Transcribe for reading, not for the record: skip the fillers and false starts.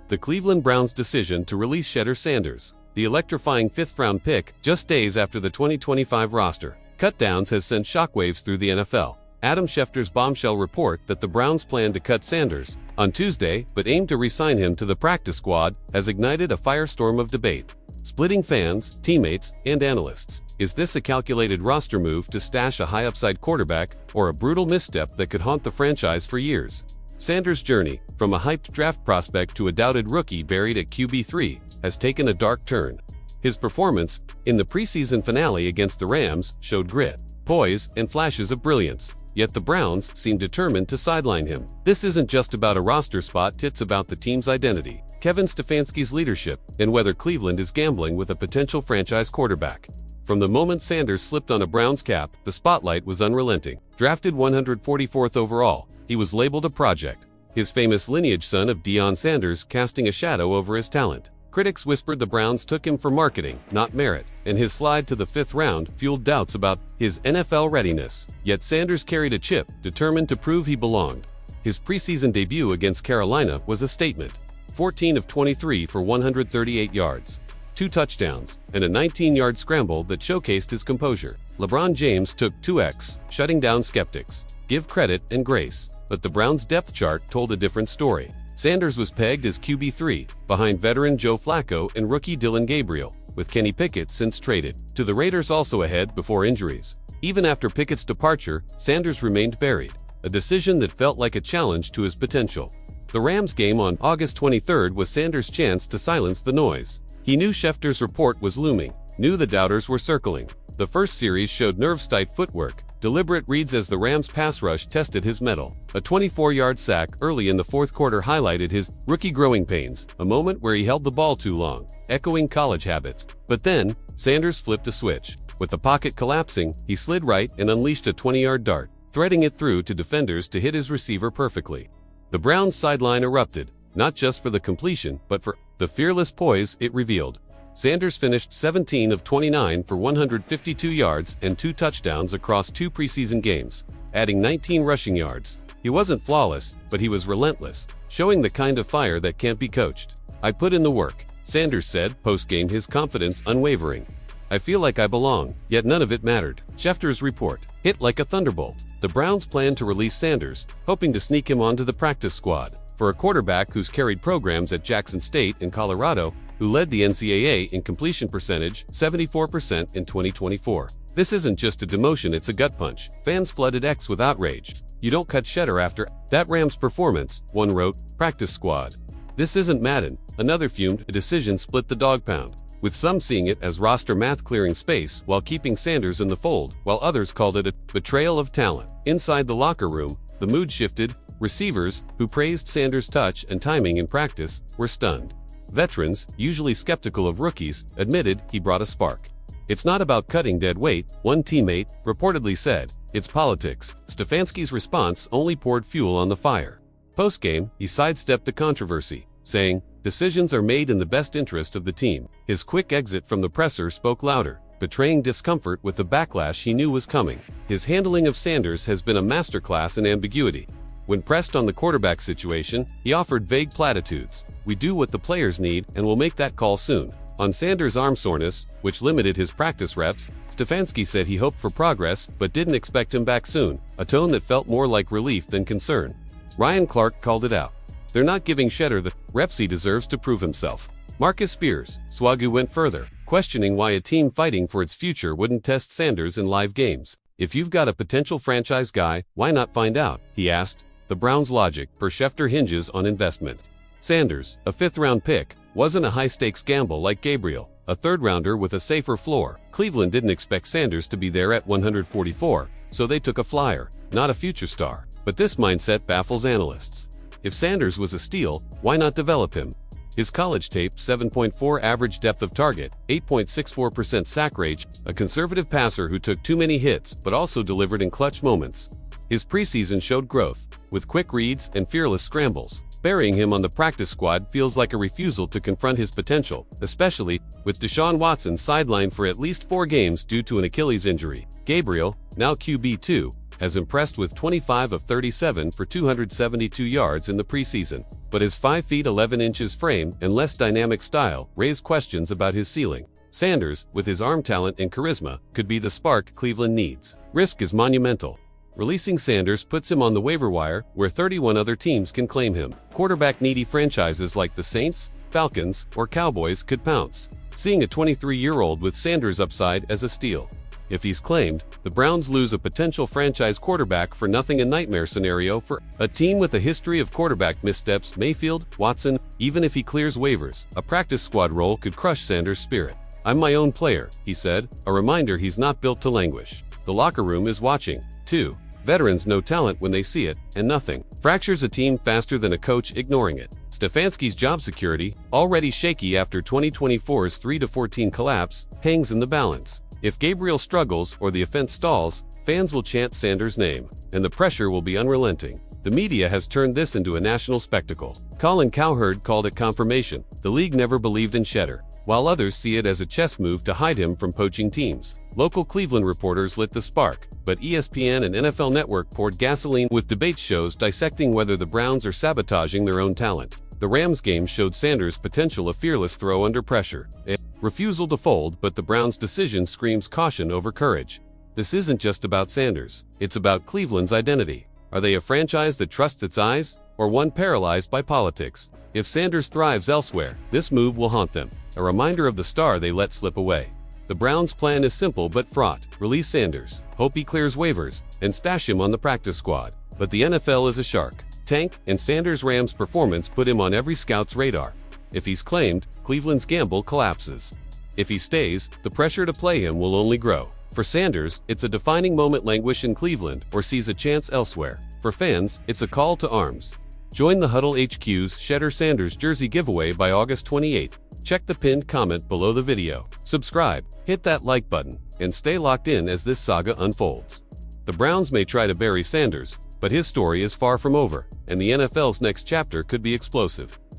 The Cleveland Browns' decision to release Shedeur Sanders, the electrifying fifth-round pick, just days after the 2025 roster cutdowns has sent shockwaves through the NFL. Adam Schefter's bombshell report that the Browns plan to cut Sanders on Tuesday but aim to re-sign him to the practice squad has ignited a firestorm of debate, splitting fans, teammates, and analysts. Is this a calculated roster move to stash a high-upside quarterback, or a brutal misstep that could haunt the franchise for years? Sanders' journey, from a hyped draft prospect to a doubted rookie buried at QB3, has taken a dark turn. His performance in the preseason finale against the Rams showed grit, poise, and flashes of brilliance, yet the Browns seem determined to sideline him. This isn't just about a roster spot, it's about the team's identity, Kevin Stefanski's leadership, and whether Cleveland is gambling with a potential franchise quarterback. From the moment Sanders slipped on a Browns cap, the spotlight was unrelenting. Drafted 144th overall, he was labeled a project, his famous lineage son of Deion Sanders casting a shadow over his talent. Critics whispered the Browns took him for marketing, not merit, and his slide to the fifth round fueled doubts about his NFL readiness. Yet Sanders carried a chip, determined to prove he belonged. His preseason debut against Carolina was a statement. 14 of 23 for 138 yards, 2 touchdowns, and a 19-yard scramble that showcased his composure. LeBron James took 2x, shutting down skeptics. Give credit and grace. But the Browns' depth chart told a different story. Sanders was pegged as QB3, behind veteran Joe Flacco and rookie Dillon Gabriel, with Kenny Pickett since traded to the Raiders also ahead before injuries. Even after Pickett's departure, Sanders remained buried, a decision that felt like a challenge to his potential. The Rams game on August 23 was Sanders' chance to silence the noise. He knew Schefter's report was looming, knew the doubters were circling. The first series showed nerve-tight footwork, deliberate reads as the Rams' pass rush tested his mettle. A 24-yard sack early in the fourth quarter highlighted his rookie growing pains, a moment where he held the ball too long, echoing college habits. But then, Sanders flipped a switch. With the pocket collapsing, he slid right and unleashed a 20-yard dart, threading it through to defenders to hit his receiver perfectly. The Browns' sideline erupted, not just for the completion, but for the fearless poise it revealed. Sanders finished 17 of 29 for 152 yards and 2 touchdowns across 2 preseason games, adding 19 rushing yards. He wasn't flawless, but he was relentless, showing the kind of fire that can't be coached. "I put in the work," Sanders said post-game, his confidence unwavering. "I feel like I belong," yet none of it mattered. Schefter's report hit like a thunderbolt. The Browns planned to release Sanders, hoping to sneak him onto the practice squad. For a quarterback who's carried programs at Jackson State and Colorado, who led the NCAA in completion percentage, 74% in 2024. This isn't just a demotion, it's a gut punch. Fans flooded X with outrage. "You don't cut Shedeur after that Rams performance," one wrote. "Practice squad. This isn't Madden," another fumed. A decision split the dog pound, with some seeing it as roster math clearing space while keeping Sanders in the fold, while others called it a betrayal of talent. Inside the locker room, the mood shifted. Receivers, who praised Sanders' touch and timing in practice, were stunned. Veterans, usually skeptical of rookies, admitted he brought a spark. "It's not about cutting dead weight," one teammate reportedly said. "It's politics." Stefanski's response only poured fuel on the fire. Post-game, he sidestepped the controversy, saying, "Decisions are made in the best interest of the team." His quick exit from the presser spoke louder, betraying discomfort with the backlash he knew was coming. His handling of Sanders has been a masterclass in ambiguity. When pressed on the quarterback situation, he offered vague platitudes. "We do what the players need, and we'll make that call soon." On Sanders' arm soreness, which limited his practice reps, Stefanski said he hoped for progress but didn't expect him back soon, a tone that felt more like relief than concern. Ryan Clark called it out. "They're not giving Shedeur the reps he deserves to prove himself." Marcus Spears, Swagu, went further, questioning why a team fighting for its future wouldn't test Sanders in live games. "If you've got a potential franchise guy, why not find out?" he asked. The Browns' logic, per Schefter, hinges on investment. Sanders, a fifth-round pick, wasn't a high-stakes gamble like Gabriel, a third-rounder with a safer floor. Cleveland didn't expect Sanders to be there at 144, so they took a flyer, not a future star. But this mindset baffles analysts. If Sanders was a steal, why not develop him? His college tape, 7.4 average depth of target, 8.64% sack rate, a conservative passer who took too many hits but also delivered in clutch moments. His preseason showed growth, with quick reads and fearless scrambles. Burying him on the practice squad feels like a refusal to confront his potential, especially with Deshaun Watson sidelined for at least 4 games due to an Achilles injury. Gabriel, now QB2, has impressed with 25 of 37 for 272 yards in the preseason, but his 5 feet 11 inches frame and less dynamic style raise questions about his ceiling. Sanders, with his arm talent and charisma, could be the spark Cleveland needs. Risk is monumental. Releasing Sanders puts him on the waiver wire, where 31 other teams can claim him. Quarterback-needy franchises like the Saints, Falcons, or Cowboys could pounce, seeing a 23-year-old with Sanders' upside as a steal. If he's claimed, the Browns lose a potential franchise quarterback for nothing, a nightmare scenario for a team with a history of quarterback missteps. Mayfield, Watson, even if he clears waivers, a practice squad role could crush Sanders' spirit. "I'm my own player," he said, a reminder he's not built to languish. The locker room is watching, too. Veterans know talent when they see it, and nothing fractures a team faster than a coach ignoring it. Stefanski's job security, already shaky after 2024's 3-14 collapse, hangs in the balance. If Gabriel struggles or the offense stalls, fans will chant Sanders' name, and the pressure will be unrelenting. The media has turned this into a national spectacle. Colin Cowherd called it confirmation. The league never believed in Shedeur, while others see it as a chess move to hide him from poaching teams. Local Cleveland reporters lit the spark, but ESPN and NFL Network poured gasoline with debate shows dissecting whether the Browns are sabotaging their own talent. The Rams game showed Sanders' potential, a fearless throw under pressure, a refusal to fold, but the Browns' decision screams caution over courage. This isn't just about Sanders, it's about Cleveland's identity. Are they a franchise that trusts its eyes, or one paralyzed by politics? If Sanders thrives elsewhere, this move will haunt them, a reminder of the star they let slip away. The Browns' plan is simple but fraught. Release Sanders, hope he clears waivers, and stash him on the practice squad. But the NFL is a shark tank, and Sanders' Rams performance put him on every scout's radar. If he's claimed, Cleveland's gamble collapses. If he stays, the pressure to play him will only grow. For Sanders, it's a defining moment, languish in Cleveland or sees a chance elsewhere. For fans, it's a call to arms. Join the Huddle HQ's Shedeur Sanders jersey giveaway by August 28th. Check the pinned comment below the video. Subscribe, hit that like button, and stay locked in as this saga unfolds. The Browns may try to bury Sanders, but his story is far from over, and the NFL's next chapter could be explosive.